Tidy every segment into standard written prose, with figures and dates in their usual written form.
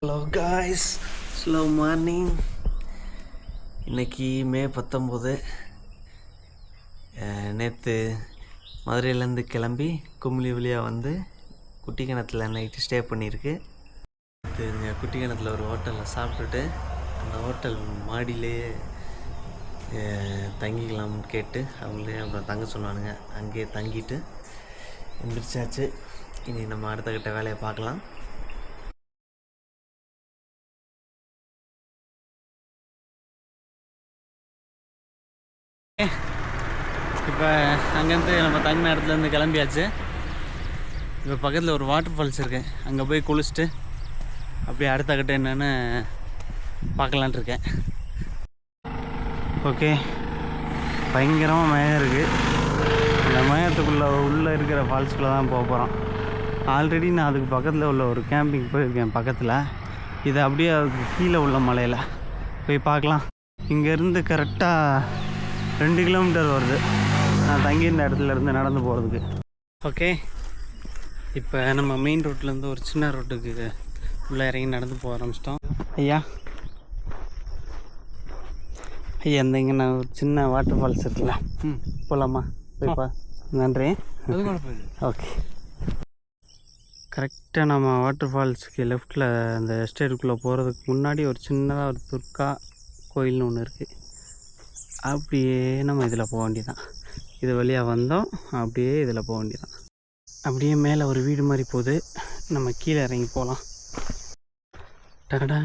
Hello guys, slow morning. இன்றைக்கி மே 19. நேற்று மதுரையிலேருந்து கிளம்பி கும்ளி வழியாக வந்து குட்டி கிணத்துல நைட்டு ஸ்டே பண்ணியிருக்கு. நேற்று இங்கே குட்டி கிணத்துல ஒரு ஹோட்டலில் சாப்பிட்டுட்டு அந்த ஹோட்டல் மாடியிலேயே தங்கிக்கலாம்னு கேட்டு அவங்களே அப்புறம் தங்க சொன்னானுங்க. அங்கேயே தங்கிட்டு எந்திரிச்சாச்சு. இனி நம்ம அடுத்த கட்ட வேலையை பார்க்கலாம். இப்போ அங்கேருந்து நம்ம தங்கின இடத்துலேருந்து கிளம்பியாச்சு. இப்போ பக்கத்தில் ஒரு வாட்டர் ஃபால்ஸ் இருக்குது, அங்கே போய் குளிச்சுட்டு அப்படியே அடுத்த கட்ட என்னென்னு பார்க்கலான் இருக்கேன். ஓகே, பயங்கரமாக மயம் இருக்குது. அந்த உள்ளே இருக்கிற ஃபால்ஸ்குள்ளே தான் போக போகிறோம். ஆல்ரெடி நான் அதுக்கு பக்கத்தில் உள்ள ஒரு கேம்பிங் போயிருக்கேன் பக்கத்தில். இது அப்படியே அதுக்கு கீழே உள்ள மலையில் போய் பார்க்கலாம். இங்கேருந்து கரெக்டாக 2 கிலோமீட்டர் வருது நான் தங்கியிருந்த இடத்துலேருந்து நடந்து போகிறதுக்கு. ஓகே, இப்போ நம்ம மெயின் ரோட்லேருந்து ஒரு சின்ன ரோட்டுக்கு உள்ளே இறங்கி நடந்து போக ஆரம்பிச்சிட்டோம். ஐயா இந்த இங்கே நான் ஒரு சின்ன வாட்டர் ஃபால்ஸ் இருக்குல்ல, போகலாமா? போய்ப்பா. நன்றி. ஓகே, கரெக்டாக நம்ம வாட்டர் ஃபால்ஸுக்கு லெஃப்டில் அந்த எஸ்டேட்டுக்குள்ளே போகிறதுக்கு முன்னாடி ஒரு சின்னதாக ஒரு துர்கா கோயில்னு ஒன்று இருக்குது. அப்படியே நம்ம இதில் போக வேண்டியதான். இது வழியாக வந்தோம், அப்படியே இதில் போக வேண்டியதான். அப்படியே மேலே ஒரு வீடு மாதிரி போகுது, நம்ம கீழே இறங்கி போகலாம். டடா,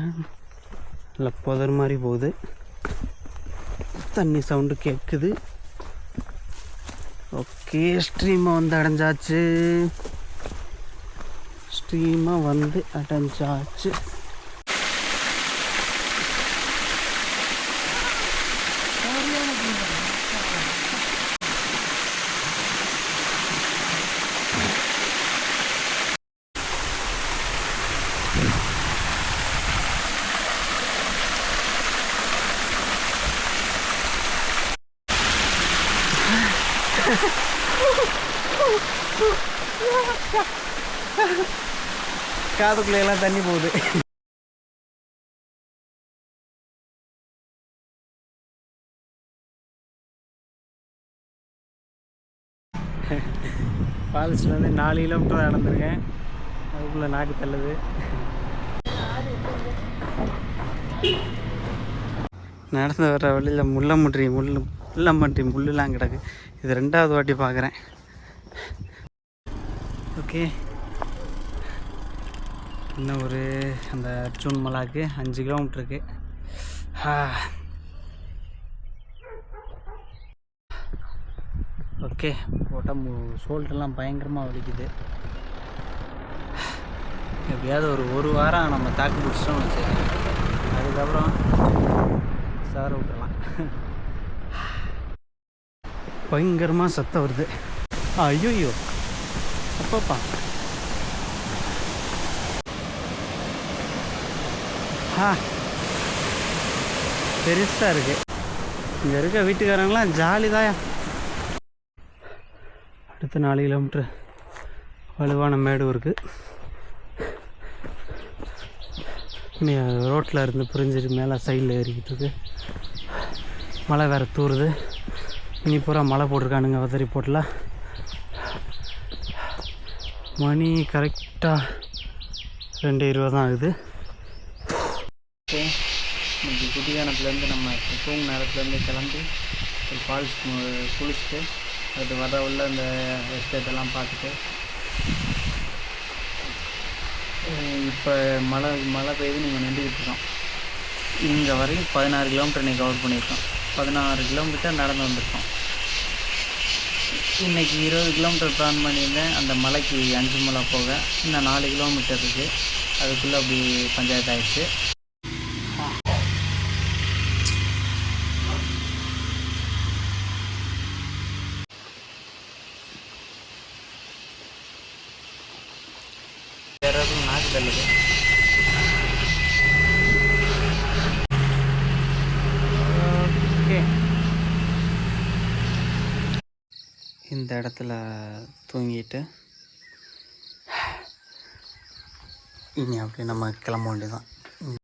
இல்லை புதர் மாதிரி போகுது, தண்ணி சவுண்டு கேட்குது. ஓகே, ஸ்ட்ரீமை வந்து அடைஞ்சாச்சு. காதுக்குள்ள எல்லாம் தண்ணி போகுது. ஃபால்ஸ்லேருந்து 4 கிலோமீட்டர் நடந்திருக்கேன். அதுக்குள்ளே நாக்கு தள்ளுது. நடந்து வர வழியில் முள்ளம்பன்றி கிடக்கு. இது 2வது வாட்டி பார்க்குறேன். ஓகே, இன்னும் ஒரு அந்த அர்ஜுன் மலாக்கு 5 கிலோமீட்டருக்கு. ஓகே, உடம்பு ஷோல்டர்லாம் பயங்கரமாக வலிக்குது. எப்படியாவது ஒரு வாரம் நம்ம தாக்கு பிடிச்சிட்டோம்னு வச்சுக்கோங்க, அதுக்கப்புறம் சார விட்டுறலாம். பயங்கரமாக சத்தம் வருது. ஐயோ அப்பப்பா, பெருசாக இருக்குது. இங்கே இருக்க வீட்டுக்காரங்களாம் ஜாலி தான். அடுத்த 4 கிலோமீட்ரு வலுவான மேடு இருக்குது. ரோட்டில் இருந்து புரிஞ்சிட்டு மேலே சைடில் ஏறிக்கிட்டு இருக்கு. மழை வேறு தூருது. இனி பூரா மழை போட்டிருக்கானுங்க வதரி போட்டில். மணி கரெக்டாக 2:20 தான் ஆகுது. ஓகே, இன்னைக்கு குட்டியானத்துலேருந்து நம்ம தூங்கு நேரத்துலேருந்து கிளம்பி ஒரு ஃபால்ஸ் குளிச்சுட்டு அது வர உள்ள இந்த எஸ்டேட்டெல்லாம் பார்த்துட்டு இப்போ மழை பெய்து நீங்கள் நின்றுக்கிட்டு இருக்கோம். இங்கே வரையும் 16 கிலோமீட்டர் இன்றைக்கி கவர் பண்ணியிருக்கோம். 16 கிலோமீட்டர் நடந்து வந்திருக்கோம். இன்றைக்கி 20 கிலோமீட்டர் பிளான் பண்ணியிருந்தேன். அந்த மலைக்கு 5 மலை போக இன்னும் 4 கிலோமீட்டர் இருக்குது. அதுக்குள்ளே அப்படி பஞ்சாயத்து ஆகிடுச்சு. நாக்கு தள்ளுது. ஓகே, இந்த இடத்துல தூங்கிட்டு இனி அப்படியே நம்ம கிளம்ப வேண்டியதான்.